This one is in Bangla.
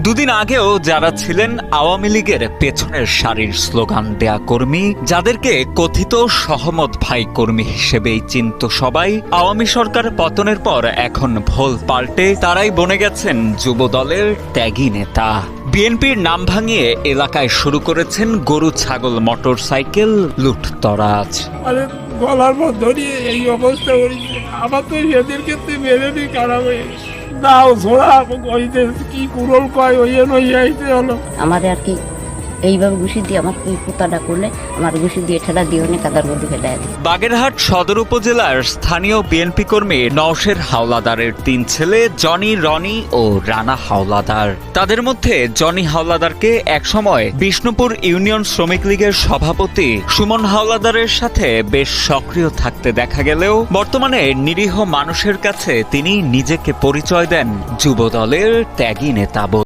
দুদিন আগেও যারা ছিলেন আওয়ামী লীগের পেছনের সারির স্লোগান দেয়া কর্মী, যাদেরকে কথিত সহমত ভাই কর্মী হিসেবেই চিনত সবাই, আওয়ামী সরকার পতনের পর এখন ভোল পাল্টে তারাই বনে গেছেন যুব দলের ত্যাগী নেতা। বিএনপির নাম ভাঙিয়ে এলাকায় শুরু করেছেন গরু ছাগল মোটরসাইকেল লুটতরাজ। গলার মধ্যে ধরিয়ে এই অবস্থা করেছে। আমার তো এদের ক্ষেত্রে মেরে নি খারাপ হয়ে নাও ছোড়া কি কুরল কয় ওই আইতে হলো। আমাদের আর কি এইভাবে ঘুষি দিয়ে আমার পোতাটা করলে আমার ঘুষি দিয়ে ঠেলা দিয়ে অনেক কাদার মধ্যে ফেলে দেয়। বাগেরহাট সদর উপজেলার স্থানীয় বিএনপি কর্মী নওশের হাওলাদারের 3 ছেলে জনি, রনি ও রানা হাওলাদার। তাদের মধ্যে জনি হাওলাদারকে একসময় বিষ্ণুপুর ইউনিয়ন শ্রমিক লীগের সভাপতি সুমন হাওলাদারের সাথে বেশ সক্রিয় থাকতে দেখা গেলেও বর্তমানে নিরীহ মানুষের কাছে তিনি নিজেকে পরিচয় দেন যুব দলের ত্যাগী নেতা।